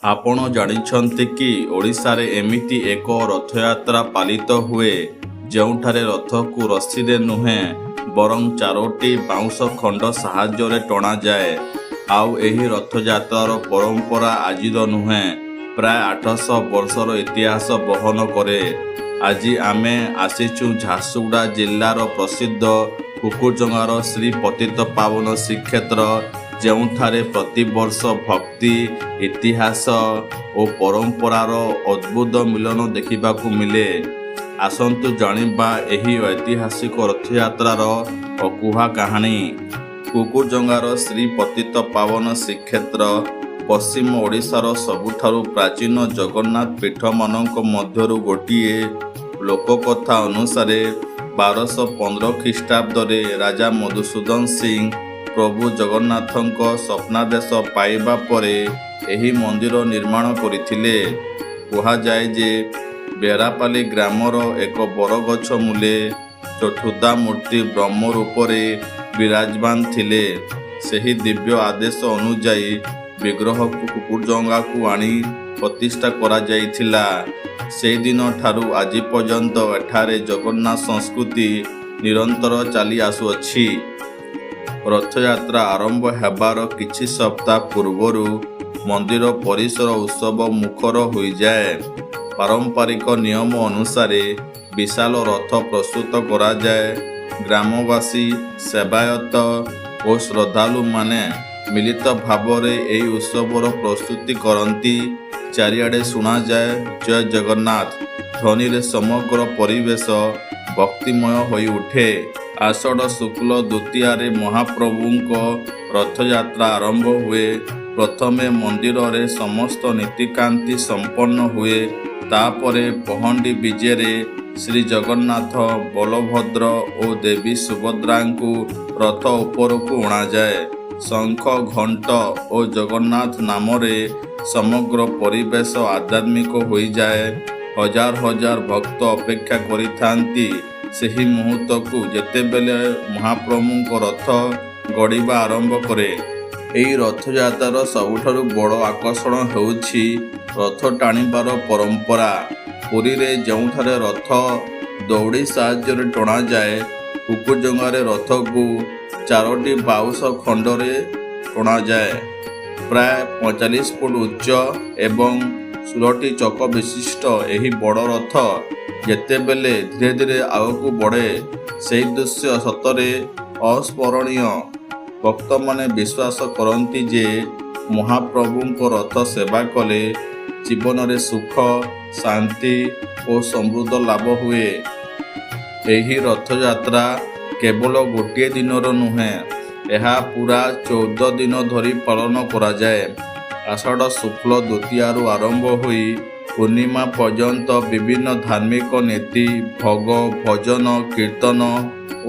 ଆପଣ ଜାଣିଛନ୍ତି କି ଓଡ଼ିଶାରେ ଏମିତି ଏକ ରଥଯାତ୍ରା ପାଳିତ ହୁଏ ଯେଉଁଠାରେ ରଥକୁ ରଶିରେ ନୁହେଁ ବରଂ 4ଟି ବାଉଁଶ ଖଣ୍ଡ ସାହାଯ୍ୟରେ ଟଣାଯାଏ। ଆଉ ଏହି ରଥଯାତ୍ରାର ପରମ୍ପରା ଆଜିର ନୁହେଁ, ପ୍ରାୟ 800 ବର୍ଷର ଇତିହାସ ବହନ କରେ। ଆଜି ଆମେ ଆସିଛୁ ଝାରସୁଗୁଡ଼ା ଜିଲ୍ଲାର ପ୍ରସିଦ୍ଧ କୁକୁରଜଙ୍ଗାର ଶ୍ରୀ ପତିତପାବନ ଶ୍ରୀକ୍ଷେତ୍ର, ଯେଉଁଠାରେ ପ୍ରତିବର୍ଷ ଭକ୍ତି, ଇତିହାସ ଓ ପରମ୍ପରାର ଅଦ୍ଭୁତ ମିଳନ ଦେଖିବାକୁ ମିଳେ। ଆସନ୍ତୁ ଜାଣିବା ଏହି ଐତିହାସିକ ରଥଯାତ୍ରାର ଅକୁହା କାହାଣୀ। କୁକୁରଜଙ୍ଗାର ଶ୍ରୀ ପତିତପାବନ ଶ୍ରୀକ୍ଷେତ୍ର ପଶ୍ଚିମ ଓଡ଼ିଶାର ସବୁଠାରୁ ପ୍ରାଚୀନ ଜଗନ୍ନାଥ ପୀଠମାନଙ୍କ ମଧ୍ୟରୁ ଗୋଟିଏ। ଲୋକକଥା ଅନୁସାରେ 1215 ଖ୍ରୀଷ୍ଟାବ୍ଦରେ ରାଜା ମଧୁସୂଦନ ସିଂ ପ୍ରଭୁ ଜଗନ୍ନାଥଙ୍କ ସ୍ୱପ୍ନାଦେଶ ପାଇବା ପରେ ଏହି ମନ୍ଦିର ନିର୍ମାଣ କରିଥିଲେ। କୁହାଯାଏ ଯେ ବେରାପାଲି ଗ୍ରାମର ଏକ ବରଗଛ ମୂଳେ ଚତୁର୍ଦ୍ଧାମୂର୍ତ୍ତି ବ୍ରହ୍ମ ରୂପରେ ବିରାଜମାନ ଥିଲେ। ସେହି ଦିବ୍ୟ ଆଦେଶ ଅନୁଯାୟୀ ବିଗ୍ରହକୁ କୁକୁରଜଙ୍ଗାକୁ ଆଣି ପ୍ରତିଷ୍ଠା କରାଯାଇଥିଲା। ସେହିଦିନ ଠାରୁ ଆଜି ପର୍ଯ୍ୟନ୍ତ ଏଠାରେ ଜଗନ୍ନାଥ ସଂସ୍କୃତି ନିରନ୍ତର ଚାଲି ଆସୁଅଛି। ରଥଯାତ୍ରା ଆରମ୍ଭ ହେବାର କିଛି ସପ୍ତାହ ପୂର୍ବରୁ ମନ୍ଦିର ପରିସର ଉତ୍ସବ ମୁଖର ହୋଇଯାଏ। ପାରମ୍ପରିକ ନିୟମ ଅନୁସାରେ ବିଶାଳ ରଥ ପ୍ରସ୍ତୁତ କରାଯାଏ। ଗ୍ରାମବାସୀ, ସେବାୟତ ଓ ଶ୍ରଦ୍ଧାଳୁମାନେ ମିଳିତ ଭାବରେ ଏହି ଉତ୍ସବର ପ୍ରସ୍ତୁତି କରନ୍ତି। ଚାରିଆଡ଼େ ଶୁଣାଯାଏ ଜୟ ଜଗନ୍ନାଥ ଧ୍ୱନିରେ ସମଗ୍ର ପରିବେଶ ଭକ୍ତିମୟ ହୋଇଉଠେ। ଆଷାଢ଼ ଶୁକ୍ଳ ଦ୍ୱିତୀୟାରେ ମହାପ୍ରଭୁଙ୍କ ରଥଯାତ୍ରା ଆରମ୍ଭ ହୁଏ। ପ୍ରଥମେ ମନ୍ଦିରରେ ସମସ୍ତ ନୀତିକାନ୍ତି ସମ୍ପନ୍ନ ହୁଏ। ତାପରେ ପହଣ୍ଡି ବିଜେରେ ଶ୍ରୀଜଗନ୍ନାଥ, ବଳଭଦ୍ର ଓ ଦେବୀ ସୁଭଦ୍ରାଙ୍କୁ ରଥ ଉପରକୁ ଅଣାଯାଏ। ଶଙ୍ଖ, ଘଣ୍ଟ ଓ ଜଗନ୍ନାଥ ନାମରେ ସମଗ୍ର ପରିବେଶ ଆଧ୍ୟାତ୍ମିକ ହୋଇଯାଏ। ହଜାର ହଜାର ଭକ୍ତ ଅପେକ୍ଷା କରିଥାନ୍ତି ସେହି ମୁହୂର୍ତ୍ତକୁ, ଯେତେବେଳେ ମହାପ୍ରଭୁଙ୍କ ରଥ ଗଡ଼ିବା ଆରମ୍ଭ କରେ। ଏହି ରଥଯାତ୍ରାର ସବୁଠାରୁ ବଡ଼ ଆକର୍ଷଣ ହେଉଛି ରଥ ଟାଣିବାର ପରମ୍ପରା। ପୁରୀରେ ଯେଉଁଠାରେ ରଥ ଦଉଡ଼ି ସାହାଯ୍ୟରେ ଟଣାଯାଏ, କୁକୁରଜଙ୍ଗାରେ ରଥକୁ 4ଟି ବାଉଁଶ ଖଣ୍ଡରେ ଟଣାଯାଏ। ପ୍ରାୟ 45 ଫୁଟ ଉଚ୍ଚ ଏବଂ 16ଟି ଚକ ବିଶିଷ୍ଟ ଏହି ବଡ଼ ରଥ ଯେତେବେଳେ ଧୀରେ ଧୀରେ ଆଗକୁ ବଢ଼େ, ସେହି ଦୃଶ୍ୟ ସତରେ ଅସ୍ମରଣୀୟ। ଭକ୍ତମାନେ ବିଶ୍ୱାସ କରନ୍ତି ଯେ ମହାପ୍ରଭୁଙ୍କ ରଥ ସେବା କଲେ ଜୀବନରେ ସୁଖ, ଶାନ୍ତି ଓ ସମୃଦ୍ଧି ଲାଭ ହୁଏ। ଏହି ରଥଯାତ୍ରା କେବଳ ଗୋଟିଏ ଦିନର ନୁହେଁ, ଏହା ପୁରା 14 ଦିନ ଧରି ପାଳନ କରାଯାଏ। ଆଷାଢ଼ ଶୁକ୍ଳ ଦ୍ୱିତୀୟାରୁ ଆରମ୍ଭ ହୋଇ ପୂର୍ଣ୍ଣିମା ପର୍ଯ୍ୟନ୍ତ ବିଭିନ୍ନ ଧାର୍ମିକ ନୀତି, ଭୋଗ, ଭଜନ, କୀର୍ତ୍ତନ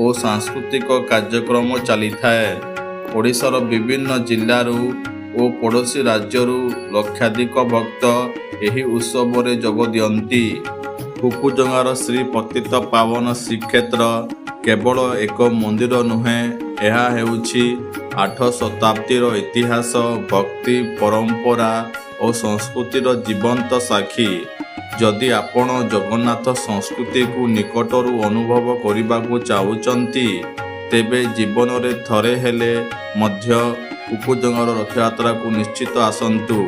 ଓ ସାଂସ୍କୃତିକ କାର୍ଯ୍ୟକ୍ରମ ଚାଲିଥାଏ। ଓଡ଼ିଶାର ବିଭିନ୍ନ ଜିଲ୍ଲାରୁ ଓ ପଡ଼ୋଶୀ ରାଜ୍ୟରୁ ଲକ୍ଷାଧିକ ଭକ୍ତ ଏହି ଉତ୍ସବରେ ଯୋଗ ଦିଅନ୍ତି। କୁକୁରଜଙ୍ଗାର ଶ୍ରୀ ପତିତପାବନ ଶ୍ରୀକ୍ଷେତ୍ର କେବଳ ଏକ ମନ୍ଦିର ନୁହେଁ, ଏହା ହେଉଛି 8 ଶତାବ୍ଦୀର ଇତିହାସ, ଭକ୍ତି, ପରମ୍ପରା ଓ ସଂସ୍କୃତିର ଜୀବନ୍ତ ସାକ୍ଷୀ। ଯଦି ଆପଣ ଜଗନ୍ନାଥ ସଂସ୍କୃତିକୁ ନିକଟରୁ ଅନୁଭବ କରିବାକୁ ଚାହୁଁଛନ୍ତି, ତେବେ ଜୀବନରେ ଥରେ ହେଲେ ମଧ୍ୟ କୁକୁରଜଙ୍ଗାର ରଥଯାତ୍ରାକୁ ନିଶ୍ଚିତ ଆସନ୍ତୁ।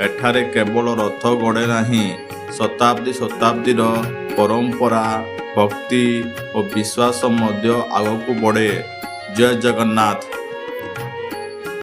ଏଠାରେ କେବଳ ରଥ ଗଡ଼େ ନାହିଁ, ଶତାବ୍ଦୀ ଶତାବ୍ଦୀର ପରମ୍ପରା, ଭକ୍ତି ଓ ବିଶ୍ୱାସ ମଧ୍ୟ ଆଗକୁ ବଢ଼େ। ଜୟ ଜଗନ୍ନାଥ।